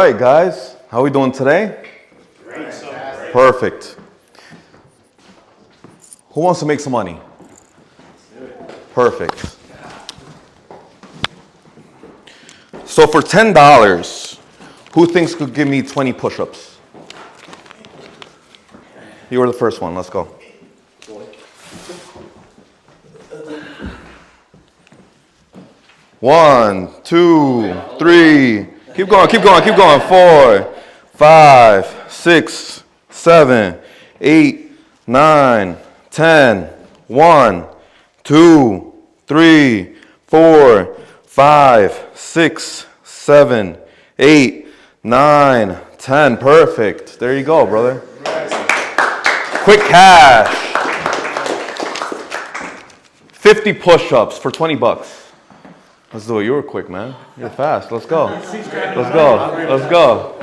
right, guys. How are we doing today? Great. Perfect. Who wants to make some money? Perfect. So for $10, who thinks could give me 20 push-ups? You were the first one. Let's go. One, two, three. Keep going, keep going, keep going. 4, 5, 6, 7, 8, 9, 10. 1, 2, 3, 4, 5, 6, 7, 8, 9, 10. Perfect. There you go, brother. Quick cash. 50 push-ups for 20 bucks. Let's do it. You were quick, man. You're fast. Let's go. Let's go. Let's go.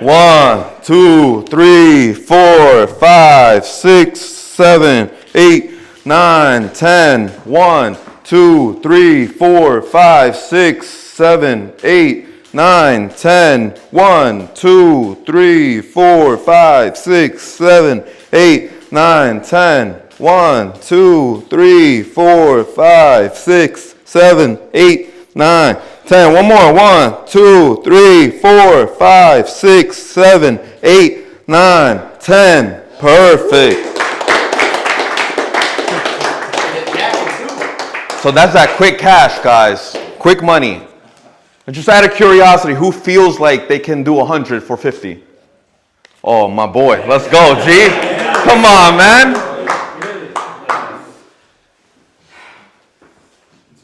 1, 2, 3, 4, 5, 6, 7, 8, 9, 10. 1, 2, 3, 4, 5, 6, 7, 8, 9, 10. 1, 2, 3, 4, 5, 6, 7, 8, 9, 10. 1, 2, 3, 4, 5, 6, 7, 8, 9, 10. One more. 1, 2, 3, 4, 5, 6, 7, 8, 9, 10. Perfect. So that's that quick cash, guys. Quick money. And just out of curiosity, who feels like they can do 100 for 50? Oh, my boy. Let's go, G. Come on, man.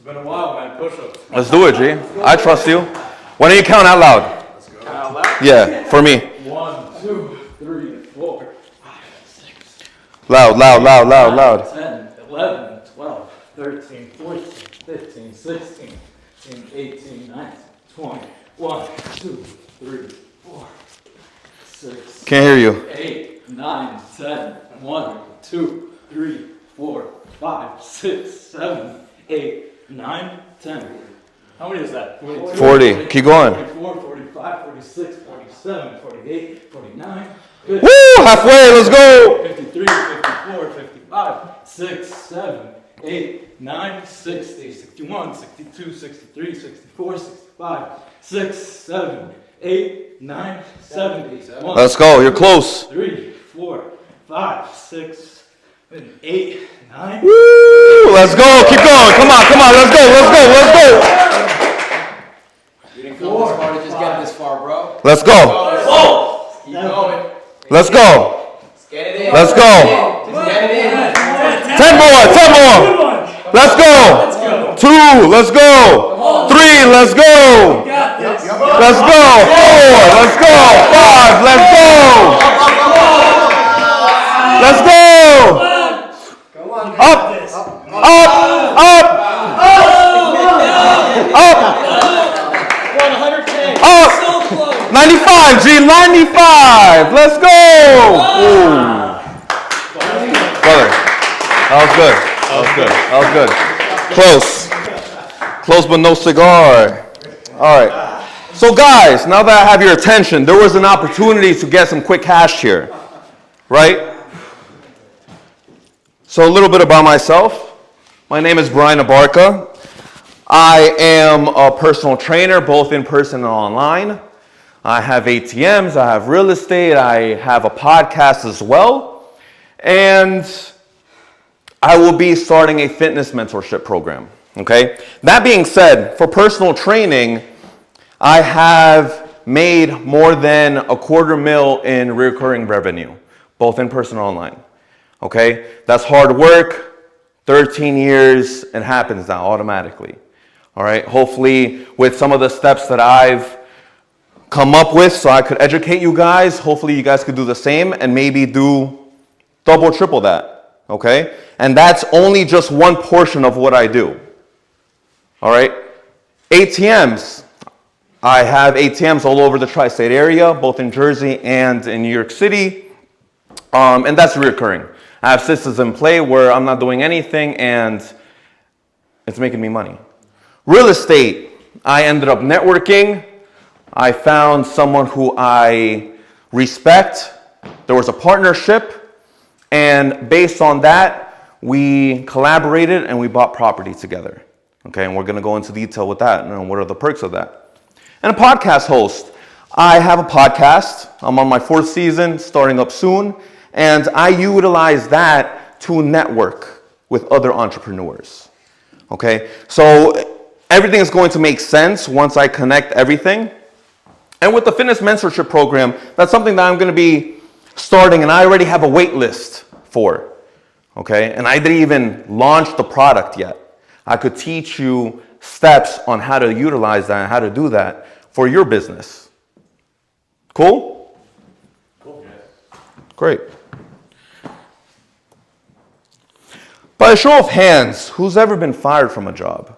Been a while, man. Push-ups. Let's do it, G. I trust you. Why don't you count out loud? Let's go. Count out loud? Yeah, for me. 1, 2, 3, 4, 5, 6. Loud, loud, loud, loud, loud. 10, 11, 12, 13, 14, 15, 16, 17, 18, 19, 20. 1, 2, 3, 4, 6. Can't hear you. 8, 9, 10. 1, 2, 3, 4, 5, 6, 7, 8. 9, 10. How many is that? 40. Keep going. 44, 45, 46, 47, 48, 49. 50, Woo! Halfway. Let's go. 53, 54, 55, 6, 7, 8, 9, 60, 61, 62, 63, 64, 65, 6, 7, 8, 9, 70. Let's go. You're close. 3, 4, 5, 6, 8, 9. Woo! Let's go. Keep going. Come on. Come on. Let's go. Let's go. Let's go. You didn't come this far to just get this far, bro. Let's go. Oh! Keep going. Let's go. Just get it in. Let's go. Just get it in. 10 more. 10 more. Let's go. 2. Let's go. 3. Let's go. Let's go. 4. Let's go. 5. Let's go. Let's go. Up. Up. Up. Up. 110. Up. So close. 95, G. 95. Let's go. Ooh. Brother, that was good. That was good. That was good. Close. Close but no cigar. All right. So guys, now that I have your attention, there was an opportunity to get some quick cash here. Right? So a little bit about myself. My name is Brian Abarca. I am a personal trainer, both in person and online. I have ATMs, I have real estate, I have a podcast as well. And I will be starting a fitness mentorship program, okay? That being said, for personal training, I have made more than $250,000 in recurring revenue, both in person and online, okay? That's hard work. 13 years, it happens now automatically. All right, hopefully with some of the steps that I've come up with so I could educate you guys, hopefully you guys could do the same and maybe do double, triple that, okay? And that's only just one portion of what I do. All right, ATMs. I have ATMs all over the tri-state area, both in Jersey and in New York City, and that's recurring. I have systems in play where I'm not doing anything and it's making me money. Real estate, I ended up networking I found someone who I respect. There was a partnership, and based on that, we collaborated and we bought property together. Okay, and we're going to go into detail with that and what are the perks of that. And a podcast host. I have a podcast. I'm on my 4th season, starting up soon, and I utilize that to network with other entrepreneurs. Okay, so everything is going to make sense once I connect everything. And with the fitness mentorship program, that's something that I'm going to be starting, and I already have a wait list for. Okay, and I didn't even launch the product yet. I could teach you steps on how to utilize that and how to do that for your business. Cool? Cool. Great. By a show of hands, who's ever been fired from a job?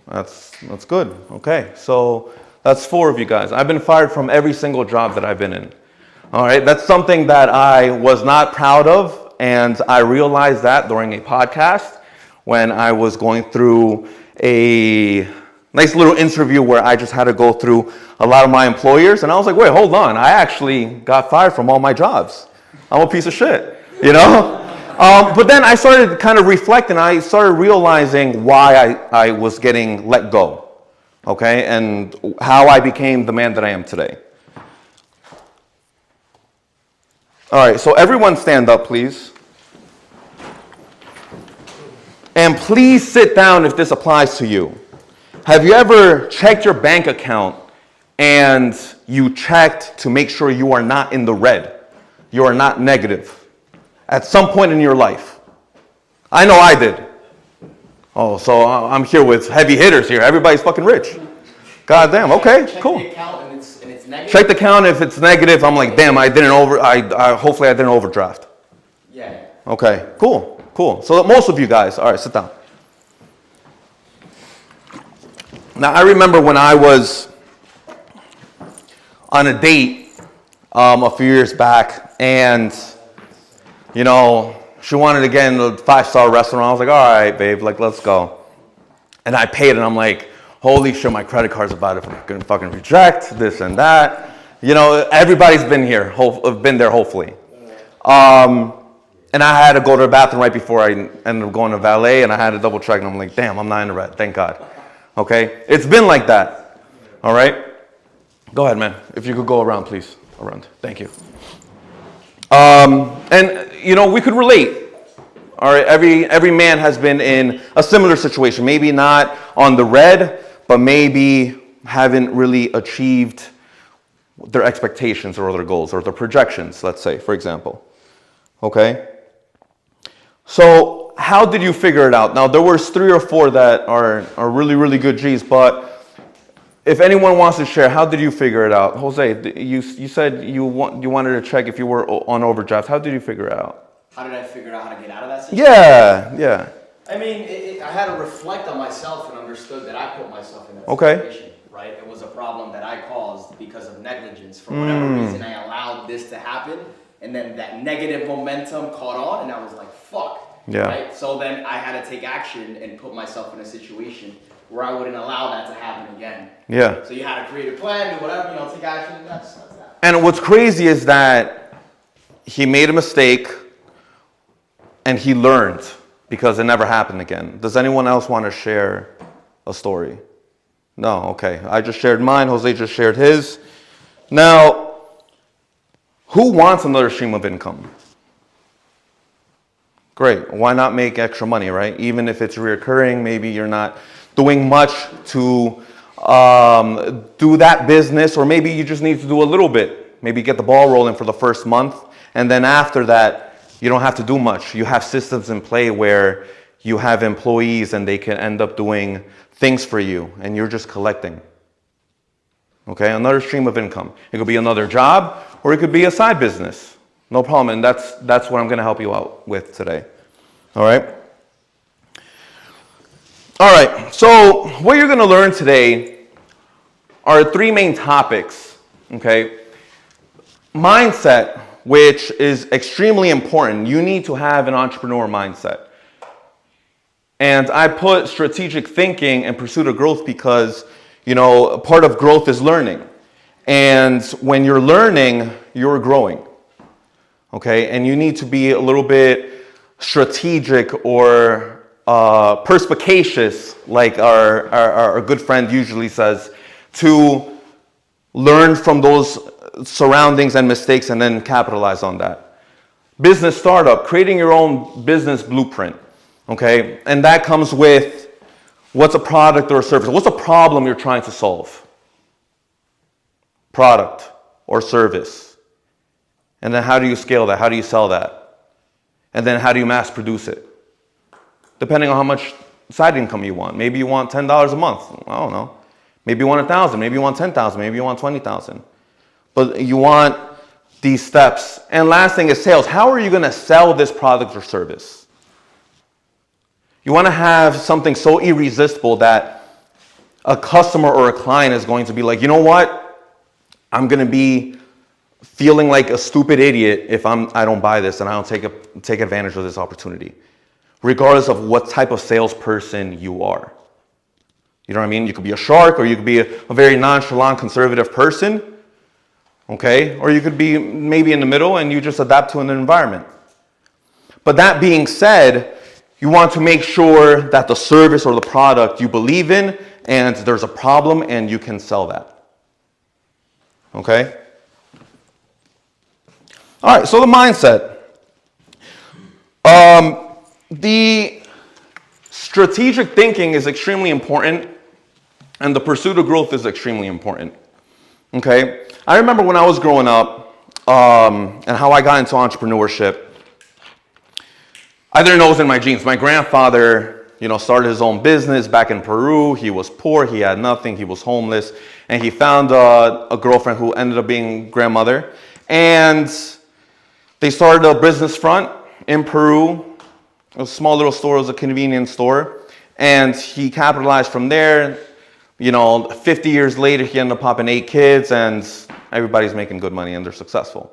That's good. Okay, so that's 4 of you guys. I've been fired from every single job that I've been in. All right, that's something that I was not proud of, and I realized that during a podcast when I was going through a nice little interview where I just had to go through a lot of my employers, and I was like, wait, hold on, I actually got fired from all my jobs. I'm a piece of shit, you know? But then I started kind of reflecting. I started realizing why I was getting let go, okay, and how I became the man that I am today. All right, so everyone stand up, please. And please sit down if this applies to you. Have you ever checked your bank account and you checked to make sure you are not in the red? You are not negative at some point in your life? I know I did. Oh, so I'm here with heavy hitters here. Everybody's fucking rich. God damn, okay, cool. Check the account and it's negative. Check the account. If it's negative, I'm like, damn, hopefully I didn't overdraft. Yeah. Okay, cool. So most of you guys, all right, sit down. Now, I remember when I was on a date a few years back, and, you know, she wanted to get in a 5-star restaurant. I was like, all right, babe, like, let's go. And I paid, and I'm like, holy shit, my credit card's about to fucking reject, this and that. You know, everybody's been there, hopefully. And I had to go to the bathroom right before I ended up going to valet, and I had to double check, and I'm like, damn, I'm not in the red, thank God. Okay, it's been like that, all right? Go ahead, man. If you could go around, please. Around, thank you. And, you know, we could relate. All right, every man has been in a similar situation. Maybe not on the red, but maybe haven't really achieved their expectations or their goals or their projections, let's say, for example. Okay? So how did you figure it out? Now, there was 3 or 4 that are really, really good G's, but if anyone wants to share, how did you figure it out? Jose, you said you wanted to check if you were on overdraft. How did you figure it out? How did I figure out how to get out of that situation? Yeah. I mean, I had to reflect on myself and understood that I put myself in that Okay. situation, right? It was a problem that I caused because of negligence. For whatever reason, I allowed this to happen, and then that negative momentum caught on, and I was like, fuck. Yeah. Right? So then I had to take action and put myself in a situation where I wouldn't allow that to happen again. Yeah. So you had to create a plan, do whatever, take action, and that's that. And what's crazy is that he made a mistake and he learned because it never happened again. Does anyone else want to share a story? No, okay. I just shared mine. Jose just shared his. Now, who wants another stream of income? Great. Why not make extra money, right? Even if it's reoccurring, maybe you're not doing much to do that business, or maybe you just need to do a little bit. Maybe get the ball rolling for the first month, and then after that, you don't have to do much. You have systems in play where you have employees and they can end up doing things for you, and you're just collecting. Okay, another stream of income. It could be another job, or it could be a side business. No problem, and that's what I'm going to help you out with today. All right? All right, so what you're going to learn today are 3 main topics, okay? Mindset, which is extremely important. You need to have an entrepreneur mindset. And I put strategic thinking and pursuit of growth because Part of growth is learning. And when you're learning, you're growing. Okay? And you need to be a little bit strategic or perspicacious, like our good friend usually says, to learn from those surroundings and mistakes and then capitalize on that. Business startup, creating your own business blueprint. Okay? And that comes with what's a product or a service? What's a problem you're trying to solve? Product or service. And then how do you scale that? How do you sell that? And then how do you mass produce it? Depending on how much side income you want. Maybe you want $10 a month. I don't know. Maybe you want 1,000. Maybe you want 10,000. Maybe you want 20,000. But you want these steps. And last thing is sales. How are you going to sell this product or service? You want to have something so irresistible that a customer or a client is going to be like, you know what? I'm going to be feeling like a stupid idiot if I don't buy this and I don't take advantage of this opportunity, regardless of what type of salesperson you are. You know what I mean? You could be a shark, or you could be a very nonchalant, conservative person, okay? Or you could be maybe in the middle and you just adapt to an environment. But that being said, you want to make sure that the service or the product you believe in and there's a problem and you can sell that. Okay? All right, so the mindset. The strategic thinking is extremely important, and the pursuit of growth is extremely important. Okay? I remember when I was growing up and how I got into entrepreneurship. I didn't know it was in my genes. My grandfather, started his own business back in Peru. He was poor. He had nothing. He was homeless. And he found a girlfriend who ended up being grandmother. And they started a business front in Peru. A small little store. It was a convenience store. And he capitalized from there. 50 years later, he ended up popping 8 kids. And everybody's making good money and they're successful.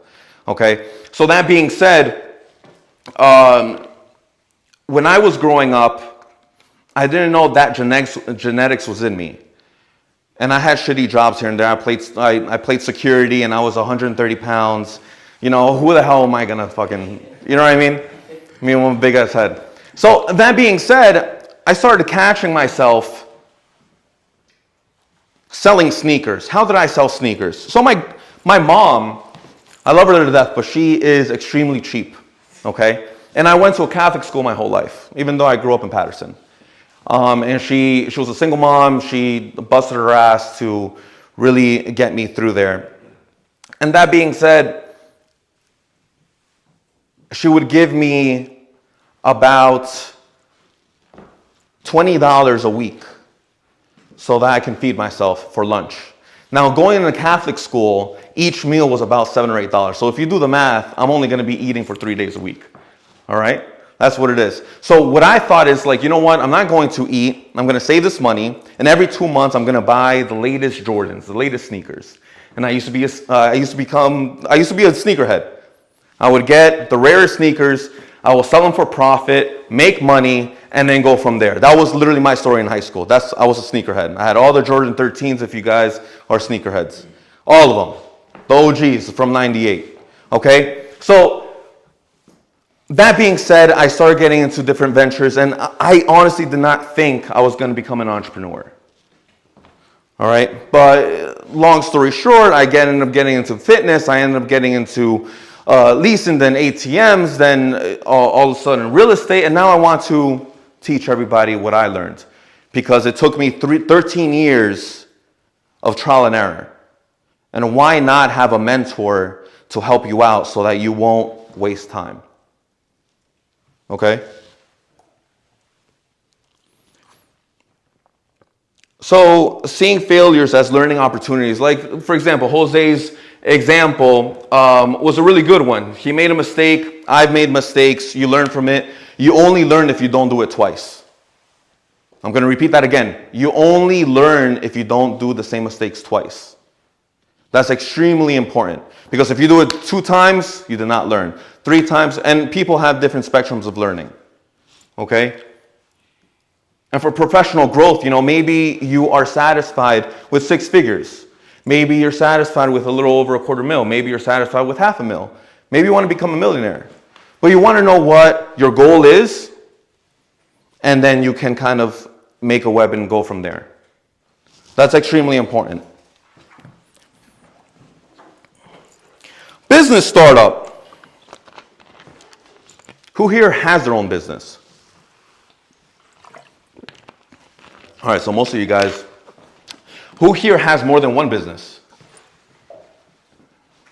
Okay? So that being said, when I was growing up, I didn't know that genetics was in me. And I had shitty jobs here and there. I played security and I was 130 pounds. Who the hell am I gonna fucking, you know what I mean? I mean, with a big ass head. So that being said, I started catching myself selling sneakers. How did I sell sneakers? So my mom, I love her to death, but she is extremely cheap, okay? And I went to a Catholic school my whole life, even though I grew up in Patterson. And she was a single mom. She busted her ass to really get me through there. And that being said, she would give me about $20 a week so that I can feed myself for lunch. Now, going to Catholic school, each meal was about $7 or $8. So if you do the math, I'm only going to be eating for 3 days a week. All right? That's what it is. So what I thought is like, you know what? I'm not going to eat. I'm going to save this money. And every 2 months, I'm going to buy the latest Jordans, the latest sneakers. And I used to be a sneakerhead. I would get the rarest sneakers. I will sell them for profit, make money, and then go from there. That was literally my story in high school. I was a sneakerhead. I had all the Jordan 13s if you guys are sneakerheads. All of them. The OGs from 98. Okay? So that being said, I started getting into different ventures, and I honestly did not think I was going to become an entrepreneur. All right? But long story short, I ended up getting into fitness. I ended up getting into leasing, then ATMs, then all of a sudden real estate, and now I want to teach everybody what I learned, because it took me 13 years of trial and error. And why not have a mentor to help you out so that you won't waste time? Okay? So seeing failures as learning opportunities, like for example, Jose's example was a really good one. He made a mistake. I've made mistakes. You learn from it. You only learn if you don't do it twice. I'm going to repeat that again. You only learn if you don't do the same mistakes twice. That's extremely important, because if you do it 2 times, you did not learn. 3 times, and people have different spectrums of learning. Okay? And for professional growth, maybe you are satisfied with 6 figures. Maybe you're satisfied with a little over $250,000. Maybe you're satisfied with $500,000. Maybe you want to become a millionaire. But you want to know what your goal is, and then you can kind of make a web and go from there. That's extremely important. Business startup. Who here has their own business? All right, so most of you guys. Who here has more than one business?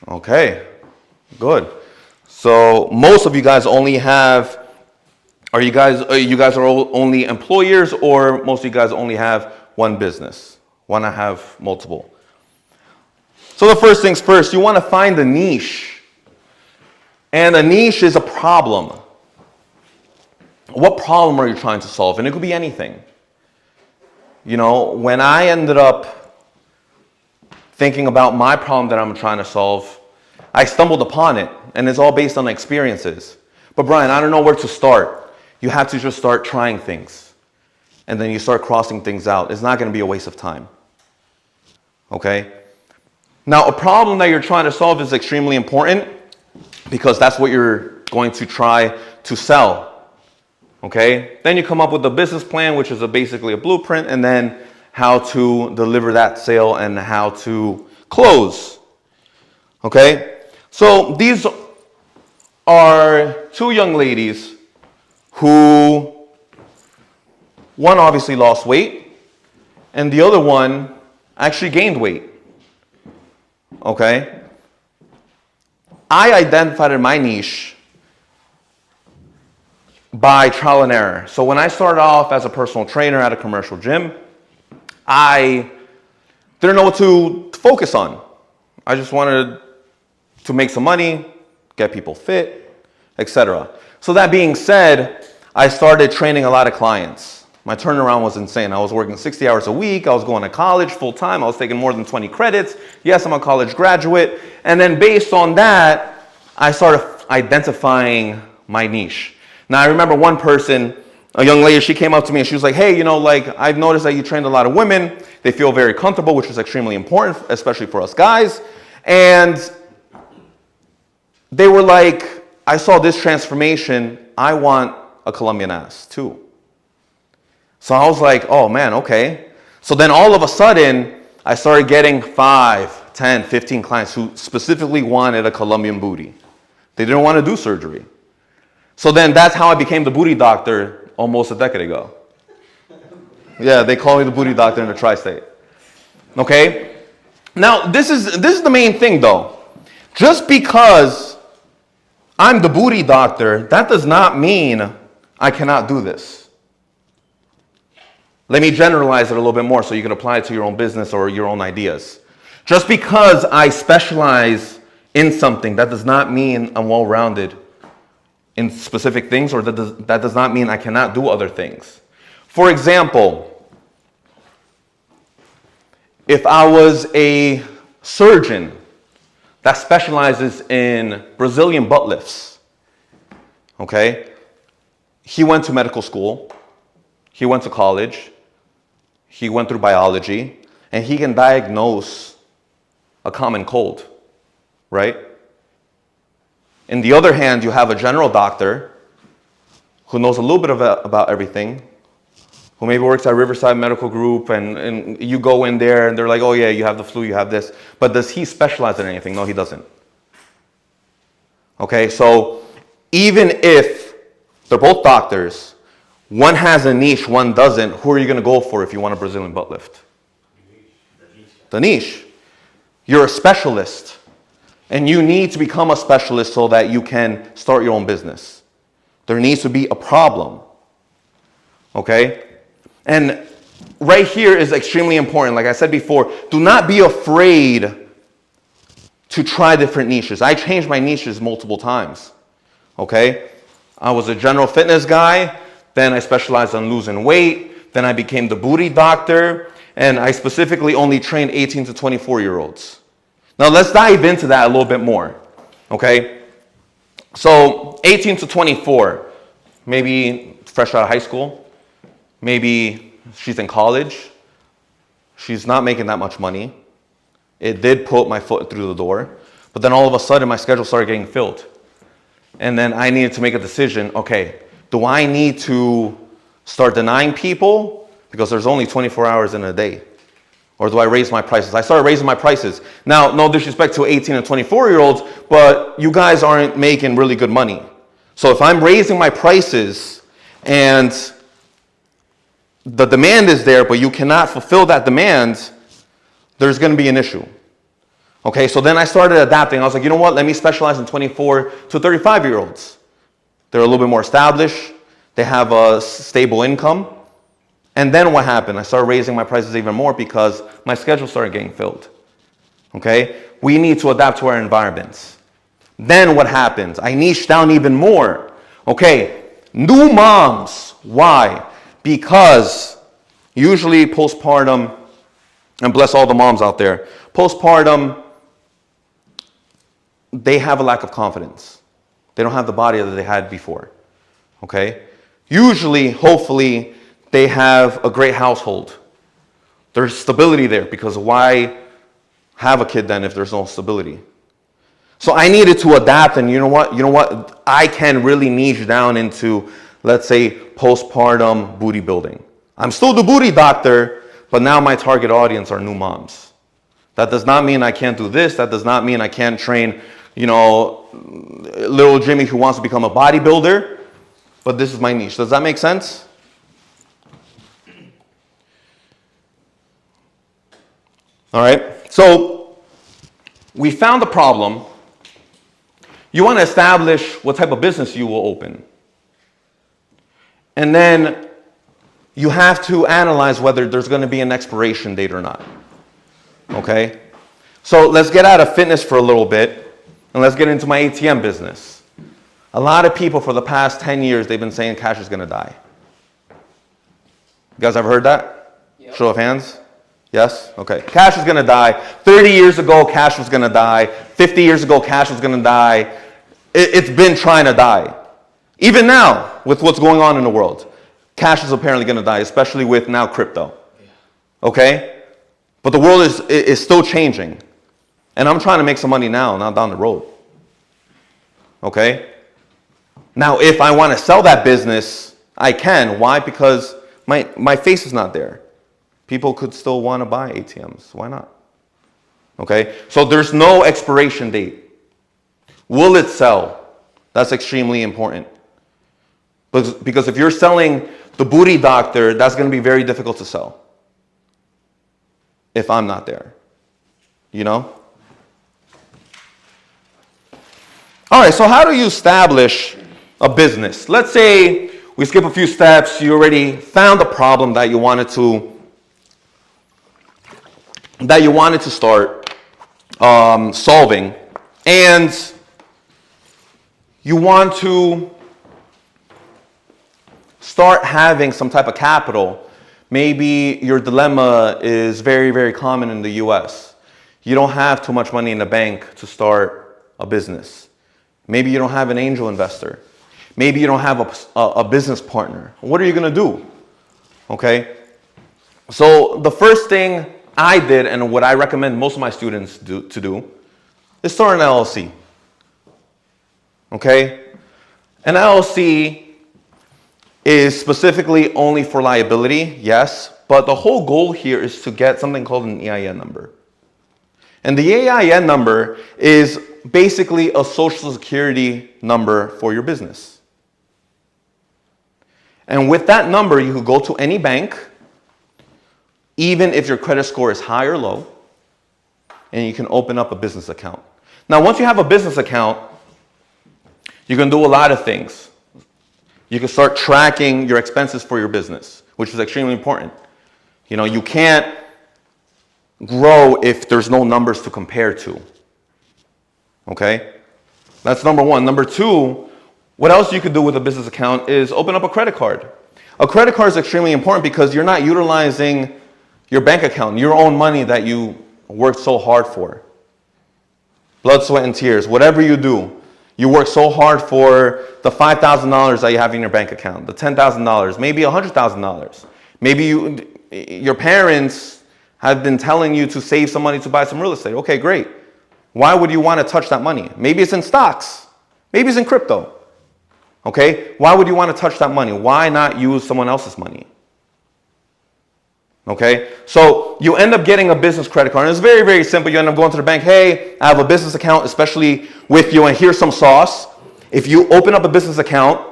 Okay, good. So most of you guys only have, you guys are only employers, or most of you guys only have one business? Want to have multiple? So the first things first, you want to find a niche. And a niche is a problem. What problem are you trying to solve? And it could be anything. When I ended up thinking about my problem that I'm trying to solve, I stumbled upon it, and it's all based on experiences. But Brian, I don't know where to start. You have to just start trying things, and then you start crossing things out. It's not going to be a waste of time. Okay? Now, a problem that you're trying to solve is extremely important because that's what you're going to try to sell. Okay? Then you come up with a business plan, which is basically a blueprint, and then how to deliver that sale and how to close. Okay? So these are 2 young ladies who, one obviously lost weight, and the other one actually gained weight. Okay? I identified my niche by trial and error. So when I started off as a personal trainer at a commercial gym, I didn't know what to focus on. I just wanted to make some money, get people fit, etc. So that being said, I started training a lot of clients. My turnaround was insane. I was working 60 hours a week. I was going to college full time. I was taking more than 20 credits. Yes, I'm a college graduate. And then based on that, I started identifying my niche. Now, I remember one person, a young lady, she came up to me and she was like, hey, I've noticed that you trained a lot of women. They feel very comfortable, which is extremely important, especially for us guys. And they were like, I saw this transformation. I want a Colombian ass too. So I was like, oh man, okay. So then all of a sudden, I started getting 5, 10, 15 clients who specifically wanted a Colombian booty. They didn't want to do surgery. So then that's how I became the booty doctor almost a decade ago. Yeah, they call me the booty doctor in the tri-state. Okay? Now, this is the main thing though. Just because I'm the booty doctor, that does not mean I cannot do this. Let me generalize it a little bit more so you can apply it to your own business or your own ideas. Just because I specialize in something, that does not mean I'm well-rounded in specific things, or that does not mean I cannot do other things. For example, if I was a surgeon that specializes in Brazilian butt lifts, okay? He went to medical school, he went to college, he went through biology, and he can diagnose a common cold, right? On the other hand, you have a general doctor who knows a little bit about everything, who maybe works at Riverside Medical Group, and you go in there and they're like, oh yeah, you have the flu, you have this. But does he specialize in anything? No, he doesn't. Okay, so even if they're both doctors, one has a niche, one doesn't, who are you going to go for if you want a Brazilian butt lift? The niche. You're a specialist. And you need to become a specialist so that you can start your own business. There needs to be a problem. Okay? And right here is extremely important. Like I said before, do not be afraid to try different niches. I changed my niches multiple times. Okay? I was a general fitness guy. Then I specialized on losing weight. Then I became the booty doctor. And I specifically only trained 18 to 24-year-olds. Now let's dive into that a little bit more, okay? So 18 to 24, maybe fresh out of high school, maybe she's in college. She's not making that much money. It did put my foot through the door. But then all of a sudden, my schedule started getting filled. And then I needed to make a decision. Okay, do I need to start denying people because there's only 24 hours in a day? Or do I raise my prices? I started raising my prices. Now, no disrespect to 18 and 24-year-olds, but you guys aren't making really good money. So if I'm raising my prices and the demand is there, but you cannot fulfill that demand, there's going to be an issue. Okay, so then I started adapting. I was like, you know what? Let me specialize in 24 to 35-year-olds. They're a little bit more established. They have a stable income. And then what happened? I started raising my prices even more because my schedule started getting filled. Okay? We need to adapt to our environments. Then what happens? I niche down even more. Okay, new moms. Why? Because usually postpartum, and bless all the moms out there, postpartum, they have a lack of confidence. They don't have the body that they had before. Okay? Usually, hopefully, they have a great household. There's stability there because why have a kid then if there's no stability? So I needed to adapt, and you know what? I can really niche down into, let's say, postpartum booty building. I'm still the booty doctor, but now my target audience are new moms. That does not mean I can't do this. That does not mean I can't train, little Jimmy who wants to become a bodybuilder, but this is my niche. Does that make sense? All right, so we found the problem. You want to establish what type of business you will open. And then you have to analyze whether there's going to be an expiration date or not. Okay? So let's get out of fitness for a little bit, and let's get into my ATM business. A lot of people for the past 10 years, they've been saying cash is going to die. You guys ever heard that? Yep. Show of hands. Yes? Okay. Cash is going to die. 30 years ago, cash was going to die. 50 years ago, cash was going to die. It's been trying to die. Even now, with what's going on in the world, cash is apparently going to die, especially with now crypto. Okay? But the world is still changing. And I'm trying to make some money now, not down the road. Okay? Now, if I want to sell that business, I can. Why? Because my face is not there. People could still want to buy ATMs. Why not? Okay? So there's no expiration date. Will it sell? That's extremely important. Because if you're selling the booty doctor, that's going to be very difficult to sell. If I'm not there. You know? All right, so how do you establish a business? Let's say we skip a few steps. You already found the problem that you wanted to start solving, and you want to start having some type of capital. Maybe your dilemma is very, very common in the US. You don't have too much money in the bank to start a business. Maybe you don't have an angel investor. Maybe you don't have a business partner. What are you going to do? Okay? So the first thing I did, and what I recommend most of my students to do, is start an LLC. Okay? An LLC is specifically only for liability, yes, but the whole goal here is to get something called an EIN number. And the EIN number is basically a social security number for your business. And with that number, you could go to any bank, even if your credit score is high or low, and you can open up a business account. Now, once you have a business account, you can do a lot of things. You can start tracking your expenses for your business, which is extremely important. You can't grow if there's no numbers to compare to. Okay? That's number one. Number two, what else you could do with a business account is open up a credit card. A credit card is extremely important because you're not utilizing your bank account, your own money that you worked so hard for. Blood, sweat, and tears. Whatever you do, you work so hard for the $5,000 that you have in your bank account, the $10,000, maybe $100,000. Maybe your parents have been telling you to save some money to buy some real estate. Okay, great. Why would you want to touch that money? Maybe it's in stocks. Maybe it's in crypto. Okay? Why would you want to touch that money? Why not use someone else's money? Okay? So you end up getting a business credit card. And it's very, very simple. You end up going to the bank. Hey, I have a business account, especially with you, and here's some sauce. If you open up a business account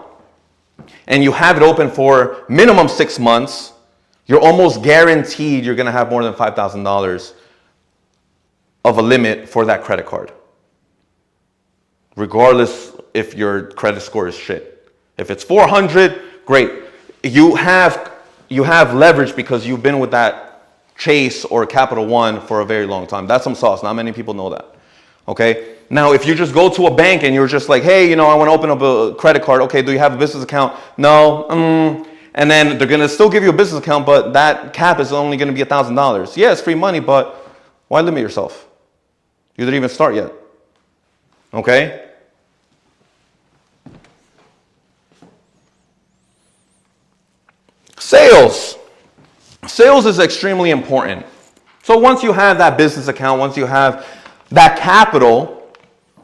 and you have it open for minimum 6 months, you're almost guaranteed you're going to have more than $5,000 of a limit for that credit card. Regardless if your credit score is shit. If it's 400, great. You have leverage because you've been with that Chase or Capital One for a very long time. That's some sauce. Not many people know that. Okay? Now, if you just go to a bank and you're just like, hey, I want to open up a credit card. Okay, do you have a business account? No. And then they're going to still give you a business account, but that cap is only going to be $1,000. Yeah, it's free money, but why limit yourself? You didn't even start yet. Okay? Sales. Sales is extremely important. So once you have that business account, once you have that capital,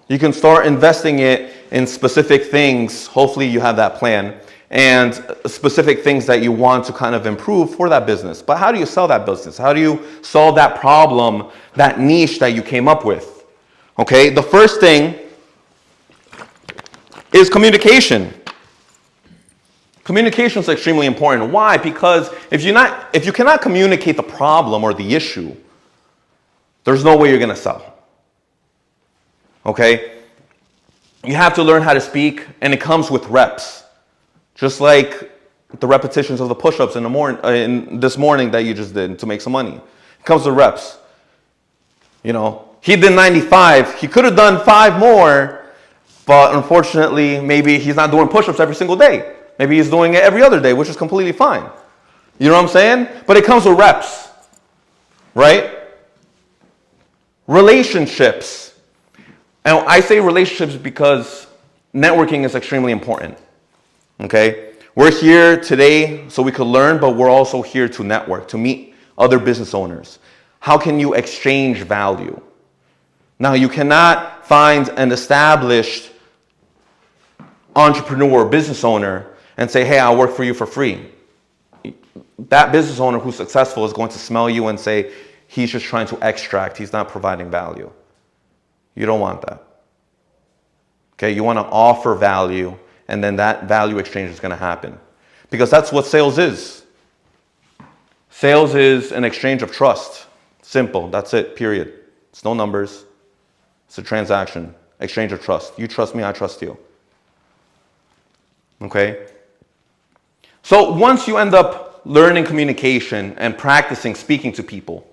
you can start investing it in specific things. Hopefully you have that plan and specific things that you want to kind of improve for that business. But how do you sell that business? How do you solve that problem, that niche that you came up with? Okay, the first thing is communication. Communication is extremely important. Why? Because if you cannot communicate the problem or the issue, there's no way you're going to sell. Okay? You have to learn how to speak, and it comes with reps. Just like the repetitions of the push-ups in this morning that you just did to make some money. It comes with reps. He did 95. He could have done 5 more, but unfortunately, maybe he's not doing push-ups every single day. Maybe he's doing it every other day, which is completely fine. You know what I'm saying? But it comes with reps, right? Relationships. And I say relationships because networking is extremely important, okay? We're here today so we could learn, but we're also here to network, to meet other business owners. How can you exchange value? Now, you cannot find an established entrepreneur or business owner and say, hey, I'll work for you for free. That business owner who's successful is going to smell you and say, he's just trying to extract. He's not providing value. You don't want that. Okay, you want to offer value, and then that value exchange is going to happen. Because that's what sales is. Sales is an exchange of trust. Simple, that's it, period. It's no numbers. It's a transaction, exchange of trust. You trust me, I trust you. Okay? So once you end up learning communication and practicing speaking to people,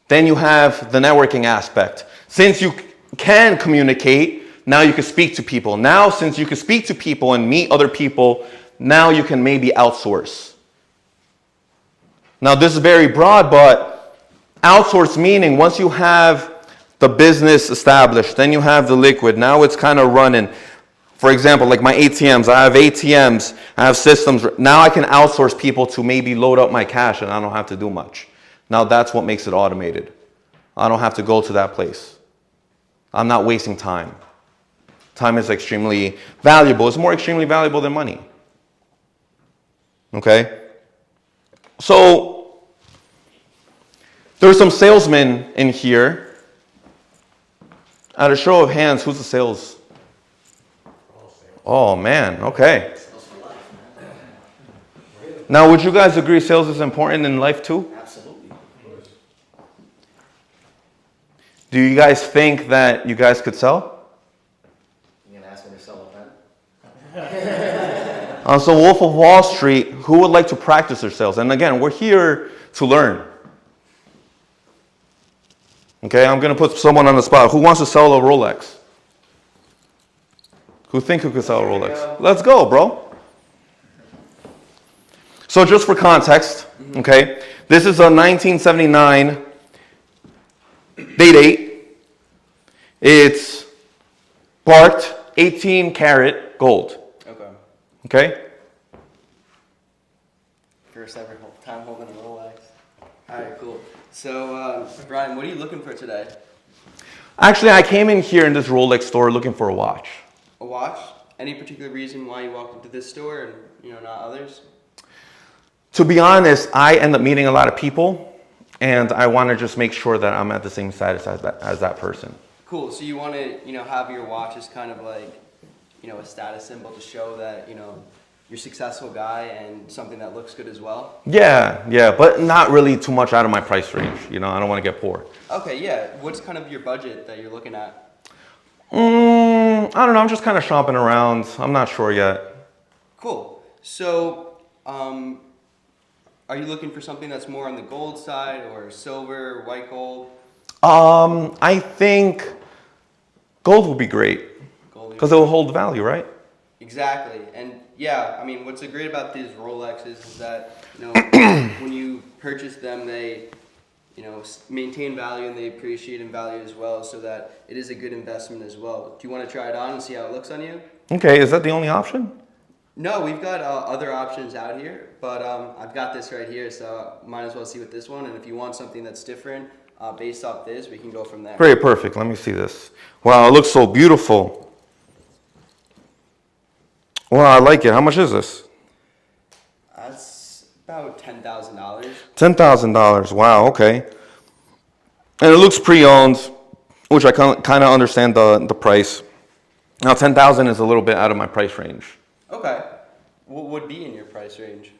then you have the networking aspect. Since you can communicate, now you can speak to people. Now, since you can speak to people and meet other people, now you can maybe outsource. Now, this is very broad, but outsource meaning once you have the business established, then you have the liquid. Now it's kind of running. For example, like my ATMs, I have systems. Now I can outsource people to maybe load up my cash and I don't have to do much. Now that's what makes it automated. I don't have to go to that place. I'm not wasting time. Time is extremely valuable. It's more extremely valuable than money. Okay? So, there's some salesmen in here. At a show of hands, who's the sales? Oh man, okay. Now, would you guys agree sales is important in life too? Absolutely. Do you guys think that you guys could sell? You gonna ask me to sell a pen? So Wolf of Wall Street, who would like to practice their sales? And again, we're here to learn. Okay, I'm going to put someone on the spot. Who wants to sell a Rolex? Who could sell a Rolex? Let's go, bro. So just for context, okay, this is a 1979 date. It's barked 18 karat gold. Okay. Okay? first ever time holding a Rolex. All right, cool. So, Brian, what are you looking for today? Actually, I came in here in this Rolex store looking for a watch. A watch? Any particular reason why you walked into this store and not others? To be honest, I end up meeting a lot of people, and I want to just make sure that I'm at the same status as that person. Cool. So you want to have your watch as kind of like a status symbol to show that you're a successful guy and something that looks good as well? Yeah, but not really too much out of my price range. I don't want to get poor. Okay, yeah. What's kind of your budget that you're looking at? I don't know. I'm just kind of shopping around. I'm not sure yet. Cool. So, are you looking for something that's more on the gold side or silver, white gold? I think gold would be great because it will hold value, right? Exactly. And yeah, I mean, what's great about these Rolexes is that, when you purchase them, they, maintain value and they appreciate in value as well, so that it is a good investment as well. Do you want to try it on and see how it looks on you? Okay, is that the only option? No, we've got other options out here, but I've got this right here, so might as well see with this one. And if you want something that's different based off this, we can go from there. Great, perfect. Let me see this. Wow, it looks so beautiful. Wow, I like it. How much is this? That's about $10,000. $10,000. Wow, okay. And it looks pre-owned, which I kind of understand the price. Now, $10,000 is a little bit out of my price range. Okay. What would be in your price range?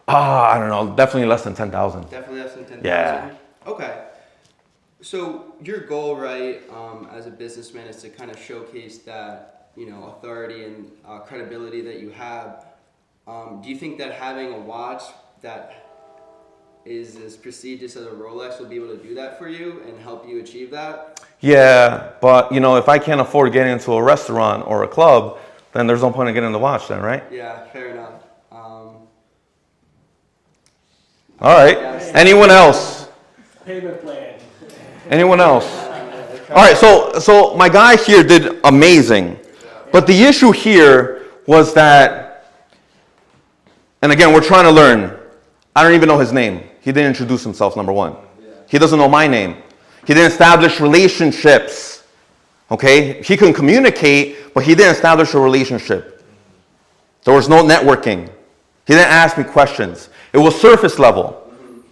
I don't know. Definitely less than 10,000. Definitely less than 10,000? Yeah. Okay. So your goal, right, as a businessman is to kind of showcase that, authority and credibility that you have. Do you think that having a watch that is as prestigious as a Rolex will be able to do that for you and help you achieve that? Yeah, but if I can't afford getting into a restaurant or a club, then there's no point in getting the watch then, right? Yeah, fair enough. All right. Anyone else? Payment plan. Anyone else? All right, so my guy here did amazing. But the issue here was that, and again, we're trying to learn. I don't even know his name. He didn't introduce himself, number one. He doesn't know my name. He didn't establish relationships. Okay? He can communicate, but he didn't establish a relationship. There was no networking. He didn't ask me questions. It was surface level.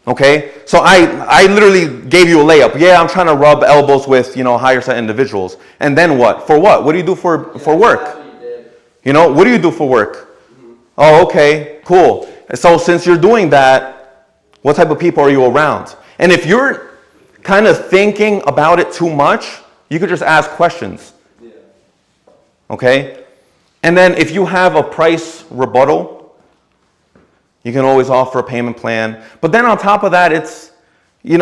Okay? So I literally gave you a layup. Yeah, I'm trying to rub elbows with, higher set individuals. And then what? For what? What do you do for work? What do you do for work? Oh, okay, cool. So since you're doing that, what type of people are you around? And if you're kind of thinking about it too much, you could just ask questions. Okay? And then if you have a price rebuttal, you can always offer a payment plan. But then on top of that, it's, you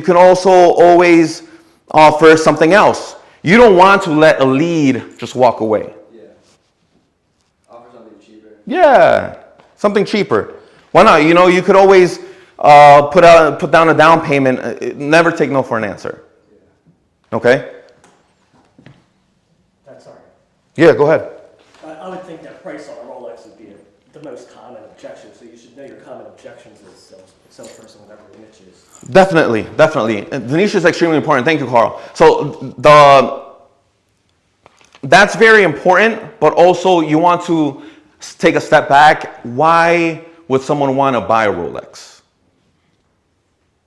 can also always offer something else. You don't want to let a lead just walk away. Yeah. Offer something cheaper. Yeah, something cheaper. Why not? You could always put down a down payment. Never take no for an answer. Okay? That's all right. Yeah, go ahead. I would think that price on a Rolex would be the most common objection, so you should know your common objections as a salesperson, whatever your niche is. Definitely. The niche is extremely important. Thank you, Carl. So that's very important, but also you want to take a step back. Why would someone want to buy a Rolex?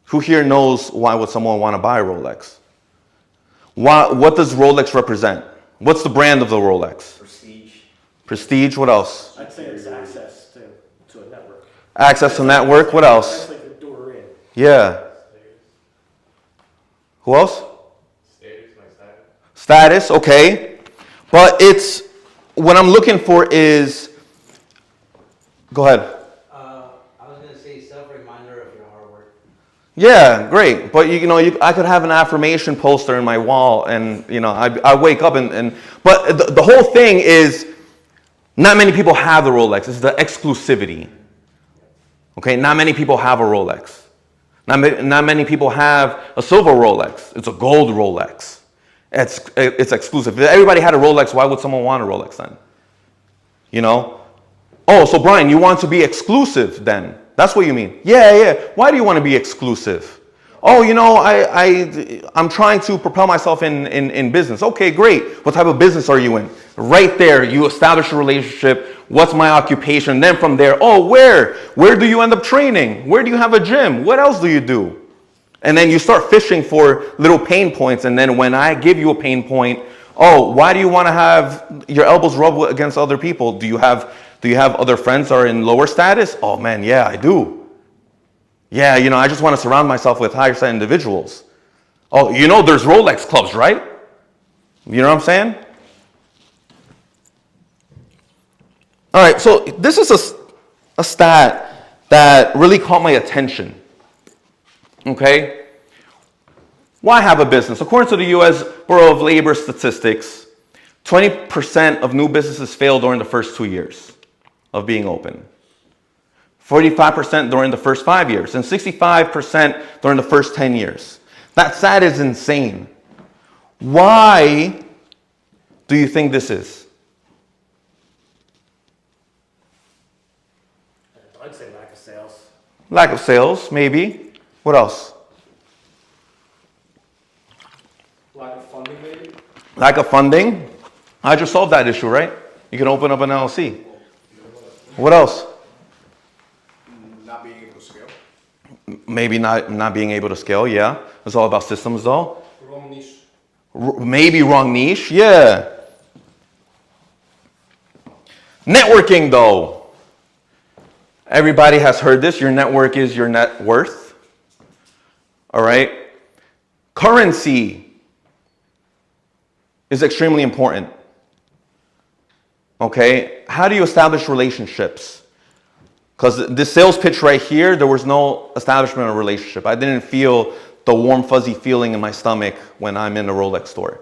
Who here knows why would someone want to buy a Rolex? What does Rolex represent? What's the brand of the Rolex? Prestige, what else? I'd say it's access to a network. Access to network, what else? That's like the door in. Yeah. Who else? Status. Status, okay. But it's, what I'm looking for is, go ahead. I was going to say self-reminder of your hard work. Yeah, great. But I could have an affirmation poster in my wall, and I wake up but the whole thing is, not many people have the Rolex. It's the exclusivity. Okay, not many people have a Rolex. Not many people have a silver Rolex. It's a gold Rolex. It's exclusive. If everybody had a Rolex, why would someone want a Rolex then? Oh, so Brian, you want to be exclusive then? That's what you mean. Yeah, yeah. Why do you want to be exclusive? Oh, you know, I'm trying to propel myself in business. Okay, great. What type of business are you in? Right there, you establish a relationship. What's my occupation? Then from there, oh, where? Where do you end up training? Where do you have a gym? What else do you do? And then you start fishing for little pain points. And then when I give you a pain point, oh, why do you want to have your elbows rubbed against other people? Do you have other friends that are in lower status? Oh man, yeah, I do. Yeah, you know, I just want to surround myself with higher set individuals. Oh, you know, there's Rolex clubs, right? You know what I'm saying? All right, so this is a stat that really caught my attention. Okay? Why have a business? According to the U.S. Bureau of Labor Statistics, 20% of new businesses fail during the first 2 years of being open. 45% during the first 5 years, and 65% during the first 10 years. That stat is insane. Why do you think this is? I'd say lack of sales. Lack of sales, maybe. What else? Lack of funding, maybe? Lack of funding. I just solved that issue, right? You can open up an LLC. What else? Not being able to scale. Maybe not being able to scale, yeah. It's all about systems though. Wrong niche. Maybe wrong niche, yeah. Networking though. Everybody has heard this. Your network is your net worth. All right. Currency is extremely important. Okay. How do you establish relationships? Because this sales pitch right here, there was no establishment of relationship. I didn't feel the warm, fuzzy feeling in my stomach when I'm in a Rolex store.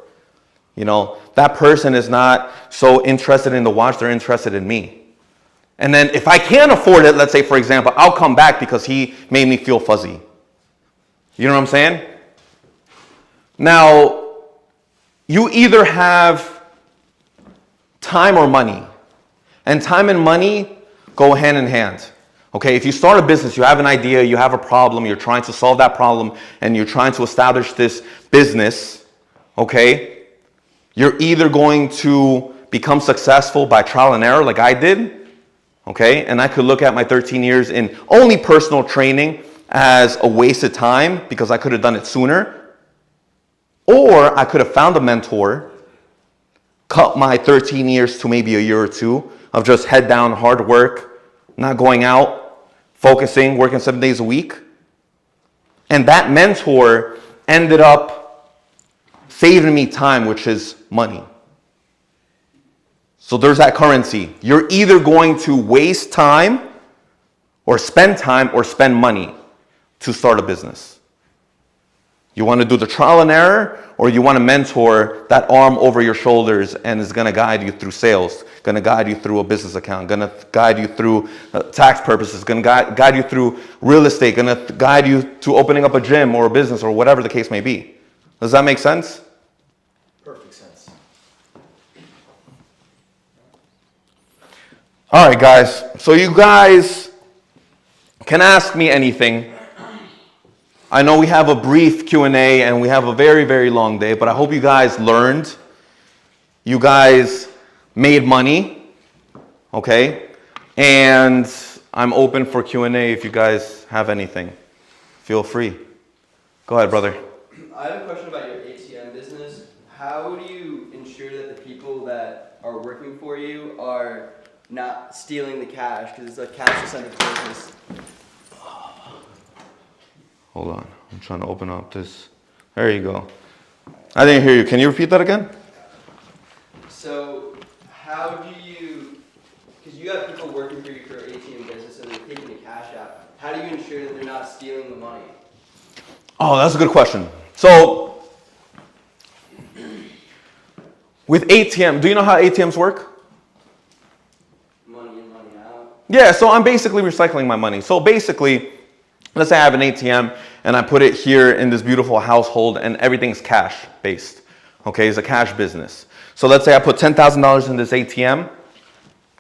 You know, that person is not so interested in the watch, they're interested in me. And then if I can't afford it, let's say, for example, I'll come back because he made me feel fuzzy. You know what I'm saying? Now, you either have time or money. And time and money go hand in hand. Okay, if you start a business, you have an idea, you have a problem, you're trying to solve that problem, and you're trying to establish this business, okay, you're either going to become successful by trial and error like I did, okay, and I could look at my 13 years in only personal training as a waste of time because I could have done it sooner, or I could have found a mentor, cut my 13 years to maybe a year or two of just head down, hard work, not going out, focusing, working 7 days a week. And that mentor ended up saving me time, which is money. So there's that currency. You're either going to waste time or spend money to start a business. You want to do the trial and error, or you want to mentor that arm over your shoulders and is going to guide you through sales, going to guide you through a business account, going to guide you through tax purposes, going to guide you through real estate, going to guide you to opening up a gym or a business or whatever the case may be. Does that make sense? Perfect sense. All right, guys. So you guys can ask me anything. I know we have a brief Q&A and we have a very, very long day, but I hope you guys learned. You guys made money, okay? And I'm open for Q&A if you guys have anything. Feel free. Go ahead, brother. I have a question about your ATM business. How do you ensure that the people that are working for you are not stealing the cash? Because it's a cash-centered business. Hold on. I'm trying to open up this. There you go. I didn't hear you. Can you repeat that again? So how do you, because you have people working for you for ATM business and they're taking the cash out, how do you ensure that they're not stealing the money? Oh, that's a good question. So, with ATM, do you know how ATMs work? Money in, money out. Yeah, so I'm basically recycling my money. So basically, let's say I have an ATM and I put it here in this beautiful household and everything's cash based. Okay, it's a cash business. So let's say I put $10,000 in this ATM.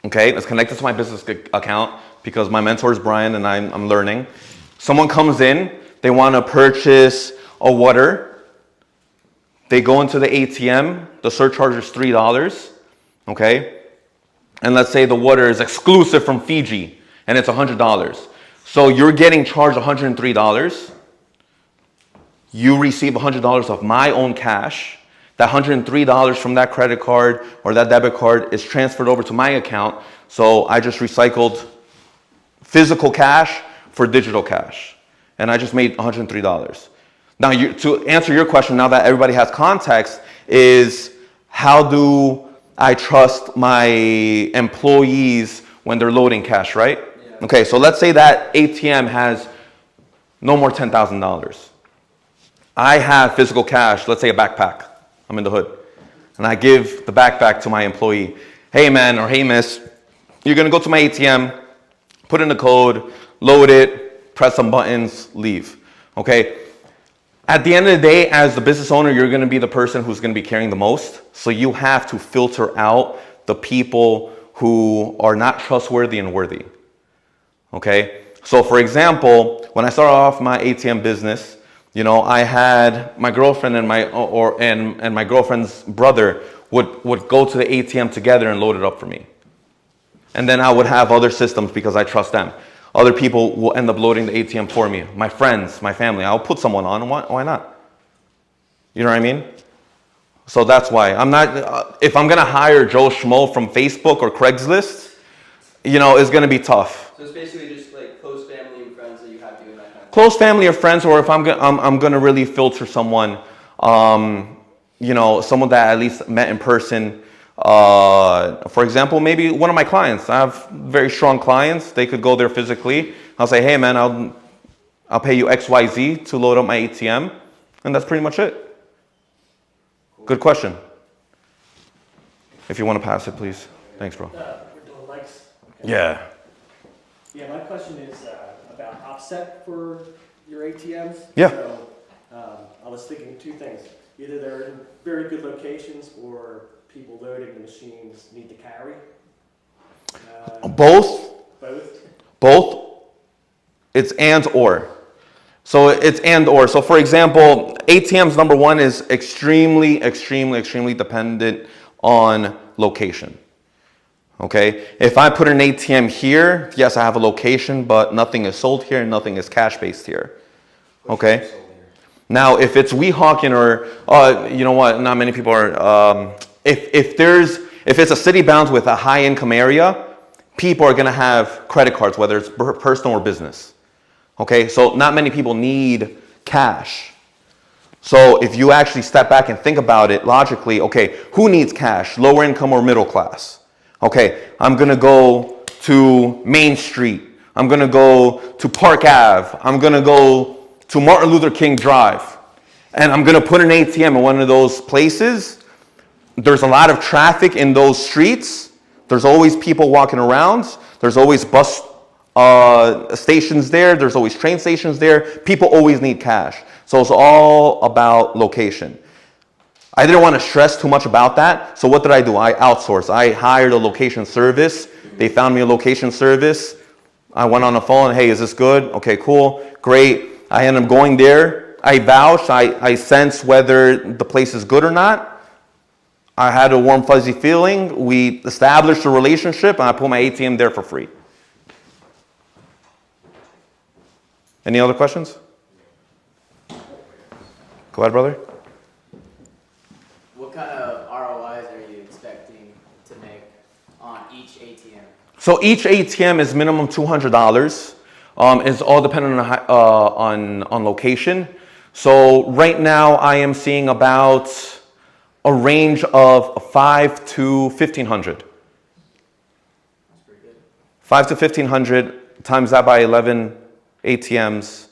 Okay, it's connected to my business account. because my mentor is Brian and I'm learning. Someone comes in, they want to purchase a water. They go into the ATM, the surcharge is $3, okay? And let's say the water is exclusive from Fiji and it's $100. So you're getting charged $103. You receive $100 of my own cash. That $103 from that credit card or that debit card is transferred over to my account. So I just recycled physical cash for digital cash. And I just made $103. Now, to answer your question, now that everybody has context, is how do I trust my employees when they're loading cash, right? Yeah. Okay, so let's say that ATM has no more $10,000. I have physical cash, let's say a backpack. I'm in the hood. And I give the backpack to my employee. Hey man, or hey miss, you're gonna go to my ATM, put in the code, load it, press some buttons, leave, okay? At the end of the day, as the business owner, you're gonna be the person who's gonna be carrying the most. So you have to filter out the people who are not trustworthy and worthy, okay? So for example, when I started off my ATM business, you know, I had my girlfriend and my girlfriend's brother would go to the ATM together and load it up for me. And then I would have other systems because I trust them. Other people will end up loading the ATM for me. My friends, my family, I'll put someone on. Why not? You know what I mean? So that's why. I'm not, if I'm gonna hire Joe Schmo from Facebook or Craigslist, you know, it's gonna be tough. So it's basically just like close family and friends that you have doing that kind of Close family or friends, or if I'm gonna really filter someone, you know, someone that I at least met in person. For example, maybe one of my clients. I have very strong clients. They could go there physically. I'll say, hey man, I'll pay you XYZ to load up my ATM, and that's pretty much it. Cool. Good question. If you want to pass it, please. Thanks, bro. We're doing mics. Okay. Yeah. Yeah, my question is about offset for your ATMs. Yeah. So, I was thinking two things. Either they're in very good locations or people loading the machines need to carry. Both. Both? Both. It's and or. So it's and or. So for example, ATMs number one is extremely dependent on location. Okay, if I put an ATM here, yes, I have a location, but nothing is sold here and nothing is cash based here. Okay. Now, if it's Weehawken or you know what, not many people are. If it's a city bound with a high income area, people are gonna have credit cards, whether it's personal or business. Okay, so not many people need cash. So if you actually step back and think about it logically, okay, who needs cash? Lower income or middle class? Okay, I'm gonna go to Main Street. I'm gonna go to Park Ave. I'm gonna go to Martin Luther King Drive. And I'm gonna put an ATM in one of those places. There's a lot of traffic in those streets. There's always people walking around. There's always bus stations there. There's always train stations there. People always need cash. So it's all about location. I didn't want to stress too much about that. So what did I do? I outsourced. I hired a location service. They found me a location service. I went on the phone. Hey, is this good? Okay, cool. Great. I ended up going there. I vouched. I sensed whether the place is good or not. I had a warm, fuzzy feeling. We established a relationship, and I put my ATM there for free. Any other questions? Go ahead, brother. What kind of ROIs are you expecting to make on each ATM? So each ATM is minimum $200. It's all dependent on location. So right now I am seeing about a range of $500 to $1,500. That's pretty good. $500 to $1,500 times that by 11 ATMs,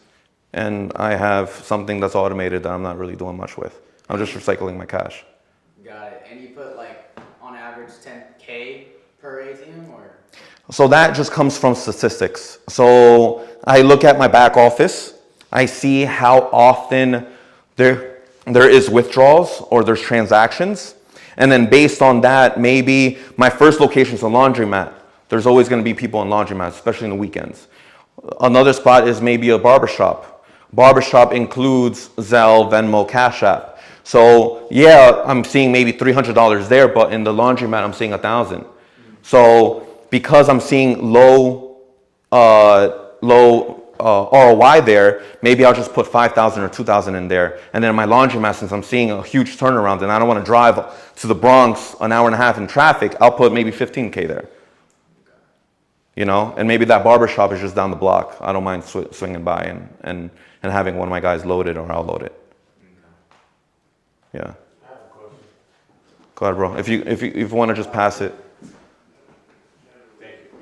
and I have something that's automated that I'm not really doing much with. I'm just recycling my cash. Got it. And you put like on average 10K per ATM or? So that just comes from statistics. So I look at my back office. I see how often there is withdrawals or there's transactions. And then based on that, maybe my first location is a laundromat. There's always going to be people in laundromats, especially in the weekends. Another spot is maybe a barbershop. Barbershop includes Zelle, Venmo, Cash App. So yeah, I'm seeing maybe $300 there, but in the laundromat, I'm seeing $1,000. So because I'm seeing low ROI there, maybe I'll just put 5,000 or 2,000 in there. And then in my laundromat, since I'm seeing a huge turnaround and I don't want to drive to the Bronx an hour and a half in traffic, I'll put maybe 15K there. You know, and maybe that barbershop is just down the block. I don't mind swinging by and having one of my guys load it, or I'll load it. Yeah. I have a question. Go ahead, bro. If you want to just pass it. Thank you.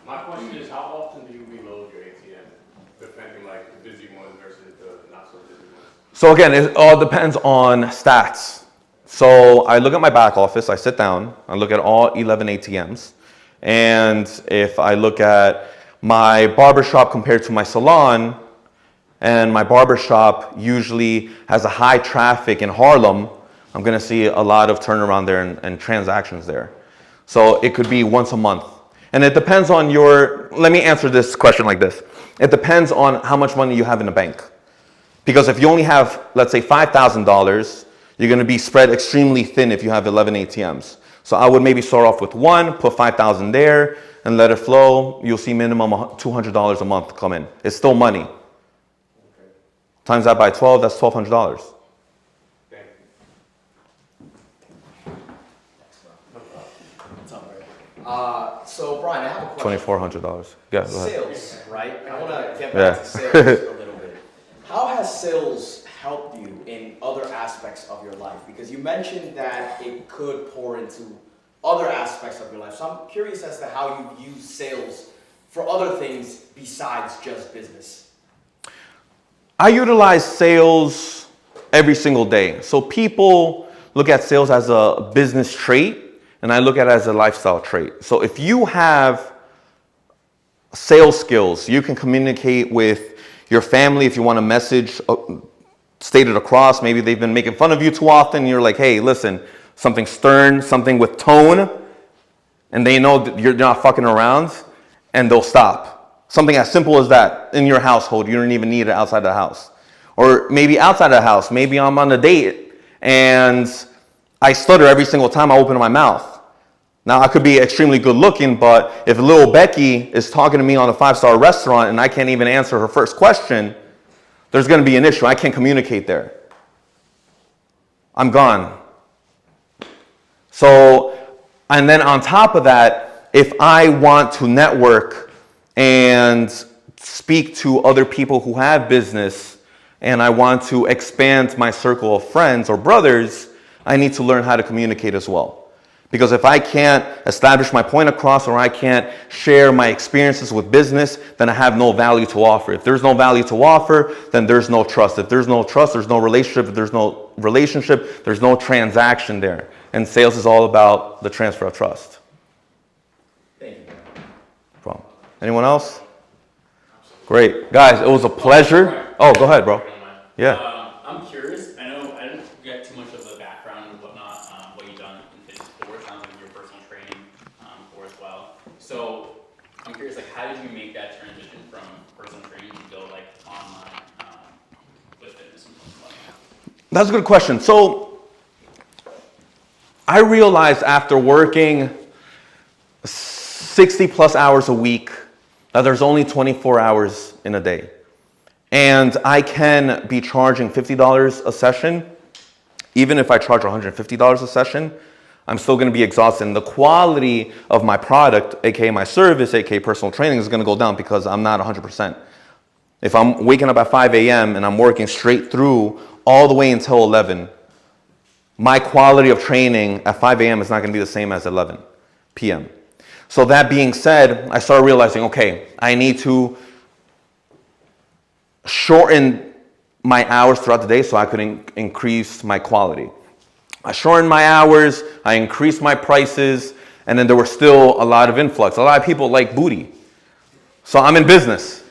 My question is, how often do you reload your ATM? Depending like the busy ones versus the not so busy ones. So again, it all depends on stats. So I look at my back office, I sit down, I look at all 11 ATMs. And if I look at my barbershop compared to my salon, and my barbershop usually has a high traffic in Harlem, I'm gonna see a lot of turnaround there and transactions there. So it could be once a month. And it depends on let me answer this question like this. It depends on how much money you have in the bank. Because if you only have, let's say $5,000, you're gonna be spread extremely thin if you have 11 ATMs. So I would maybe start off with one, put 5,000 there, and let it flow. You'll see minimum $200 a month come in. It's still money. Times that by 12, that's $1,200. Thank you. So Brian, I have a question. $2,400. Yeah, go ahead. Sales, right? I want to get Yeah. back to sales a little bit. How has sales helped you in other aspects of your life? Because you mentioned that it could pour into other aspects of your life. So I'm curious as to how you use sales for other things besides just business. I utilize sales every single day. So people look at sales as a business trait, and I look at it as a lifestyle trait. So if you have sales skills, you can communicate with your family if you want a message stated across. Maybe they've been making fun of you too often. You're like, hey, listen, something stern, something with tone, and they know that you're not fucking around, and they'll stop. Something as simple as that in your household. You don't even need it outside the house. Or maybe outside the house. Maybe I'm on a date and I stutter every single time I open my mouth. Now, I could be extremely good looking, but if little Becky is talking to me on a 5-star restaurant and I can't even answer her first question, there's going to be an issue. I can't communicate there. I'm gone. So, and then on top of that, if I want to network and speak to other people who have business and I want to expand my circle of friends or brothers, I need to learn how to communicate as well. Because if I can't establish my point across or I can't share my experiences with business, then I have no value to offer. If there's no value to offer, then there's no trust. If there's no trust, there's no relationship. If there's no relationship, there's no transaction there. And sales is all about the transfer of trust. Thank you. Problem. Anyone else? Great. Guys, it was a pleasure. Oh, go ahead, bro. Yeah. I'm curious. I know I didn't get too much of the background and whatnot, what you've done in fitness before. It sounds like your personal training for as well. So I'm curious, like, how did you make that transition from personal training to go like online with fitness and whatnot? That's a good question. So I realized after working 60 plus hours a week that there's only 24 hours in a day. And I can be charging $50 a session. Even if I charge $150 a session, I'm still gonna be exhausted. And the quality of my product, AKA my service, AKA personal training, is gonna go down because I'm not 100%. If I'm waking up at 5 a.m. and I'm working straight through all the way until 11, my quality of training at 5 a.m. is not gonna be the same as 11 p.m. So that being said, I started realizing, okay, I need to shorten my hours throughout the day so I could increase my quality. I shortened my hours, I increased my prices, and then there was still a lot of influx. A lot of people like booty. So I'm in business.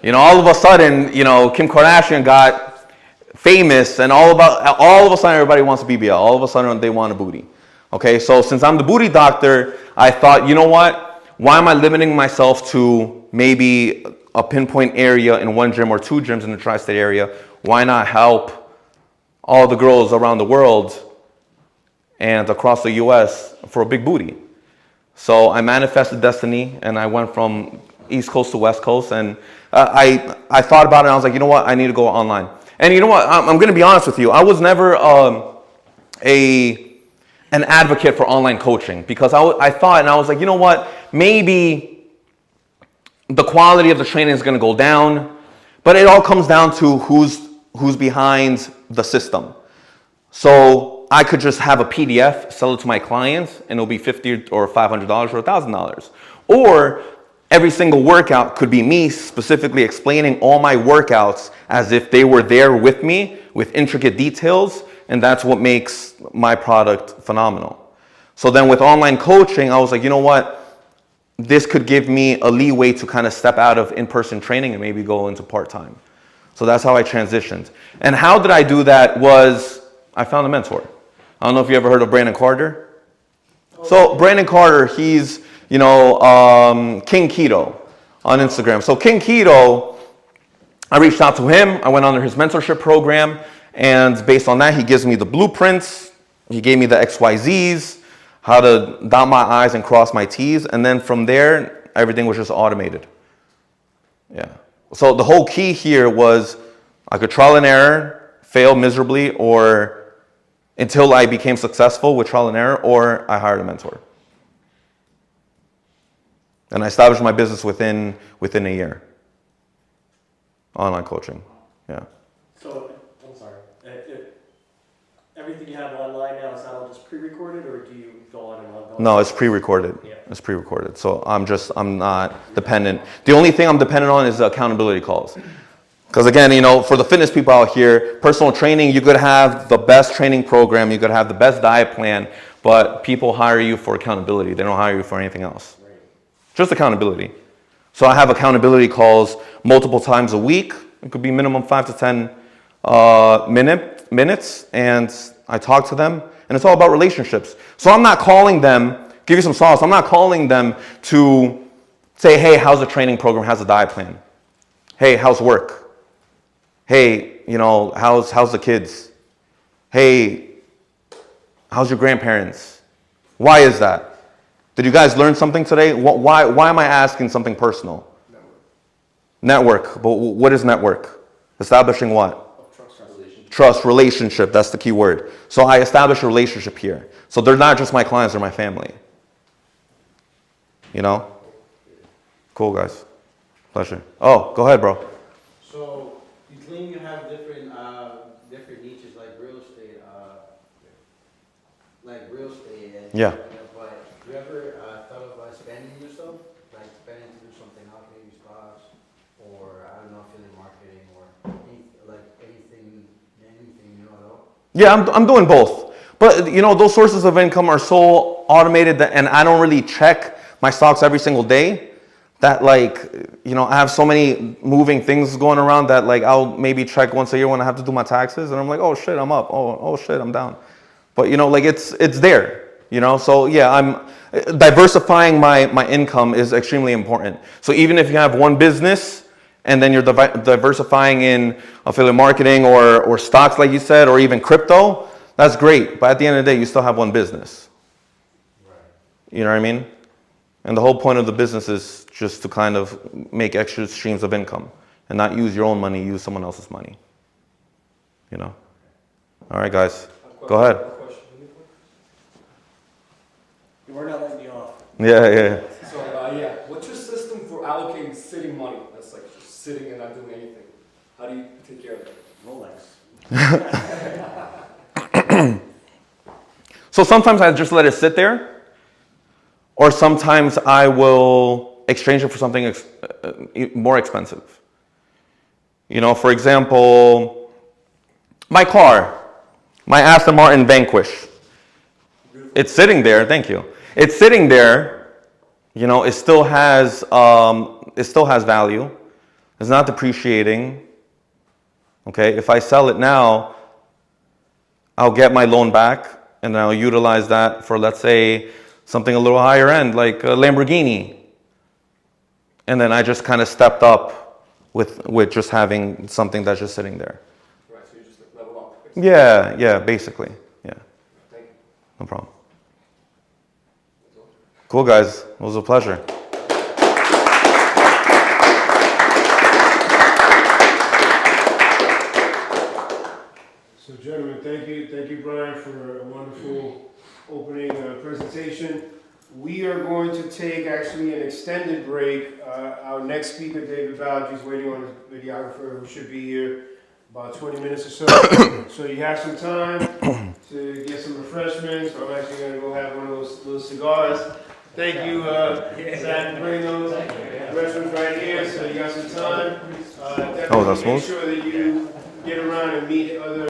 You know, all of a sudden, you know, Kim Kardashian got famous and all of a sudden everybody wants a BBL. All of a sudden they want a booty. Okay, so since I'm the booty doctor, I thought, you know what? why am I limiting myself to maybe a pinpoint area in one gym or two gyms in the tri-state area? Why not help all the girls around the world and across the US for a big booty? So I manifested destiny and I went from East Coast to West Coast, and I thought about it and I was like, you know what, I need to go online. And you know what, I'm gonna be honest with you, I was never an advocate for online coaching because I thought, and I was like, you know what, maybe the quality of the training is gonna go down, but it all comes down to who's behind the system. So I could just have a PDF, sell it to my clients, and it'll be $50 or $500 or $1,000. Or every single workout could be me specifically explaining all my workouts as if they were there with me with intricate details, and that's what makes my product phenomenal. So then with online coaching, I was like, you know what? This could give me a leeway to kind of step out of in-person training and maybe go into part-time. So that's how I transitioned. And how did I do that was I found a mentor. I don't know if you ever heard of Brandon Carter. So Brandon Carter, he's, you know, King Keto on Instagram. So King Keto, I reached out to him. I went under his mentorship program. And based on that, he gives me the blueprints. He gave me the XYZs, how to dot my I's and cross my T's. And then from there, everything was just automated. Yeah. So the whole key here was I could trial and error, fail miserably, or until I became successful with trial and error, or I hired a mentor. And I established my business within a year. Online coaching, yeah. So, I'm sorry, everything you have online now, is that all just pre-recorded, or do you go on and on? No, it's pre-recorded. Yeah. It's pre-recorded. So I'm not dependent. The only thing I'm dependent on is the accountability calls. Because again, you know, for the fitness people out here, personal training, you could have the best training program, you could have the best diet plan, but people hire you for accountability. They don't hire you for anything else. Right. Just accountability. So I have accountability calls multiple times a week. It could be minimum 5 to 10 minutes, and I talk to them, and it's all about relationships. So I'm not calling them, give you some sauce, I'm not calling them to say, hey, how's the training program, how's the diet plan? Hey, how's work? Hey, you know, how's the kids? Hey, how's your grandparents? Why is that? Did you guys learn something today? Why am I asking something personal? Network. But what is network? Establishing what? Trust, relationship. That's the key word. So I establish a relationship here. So they're not just my clients, they're my family. You know? Cool, guys. Pleasure. Oh, go ahead, bro. So you claim you have different niches like real estate, and Yeah. but you ever thought of expanding yourself, like expanding to do something else, maybe stocks, or I don't know, affiliate marketing, or anything you know at all? Yeah, I'm doing both. But you know, those sources of income are so automated that, and I don't really check my stocks every single day, that like, you know, I have so many moving things going around that like I'll maybe check once a year when I have to do my taxes, and I'm like, oh shit, I'm up. Oh shit, I'm down. But you know, like it's there, you know. So yeah, I'm diversifying my income is extremely important. So even if you have one business and then you're diversifying in affiliate marketing or stocks, like you said, or even crypto, that's great. But at the end of the day, you still have one business. Right. You know what I mean? And the whole point of the business is just to kind of make extra streams of income and not use your own money, use someone else's money. You know? All right, guys. Go ahead. We're not letting you off. Yeah. So, what's your system for allocating sitting money? That's like just sitting and not doing anything. How do you take care of that? Rolex. So sometimes I just let it sit there, or sometimes I will exchange it for something more expensive. You know, for example, my car, my Aston Martin Vanquish. It's sitting there, thank you. It's sitting there, you know, it still has value. It's not depreciating. Okay, if I sell it now, I'll get my loan back and I'll utilize that for, let's say, something a little higher end, like a Lamborghini. And then I just kind of stepped up with just having something that's just sitting there. Right, so you just like level up. basically. Yeah, basically. Yeah, Thank you. no problem. Cool, guys. It was a pleasure. So gentlemen, thank you Brian for a wonderful opening presentation. We are going to take actually an extended break. Our next speaker, David Balge, is waiting on his videographer who should be here about 20 minutes or so. So you have some time to get some refreshments. I'm actually going to go have one of those little cigars. Thank you, Zach, for bringing those. Restrooms right here, so you got some time. Oh, that's Definitely make smooth. sure that you get around and meet other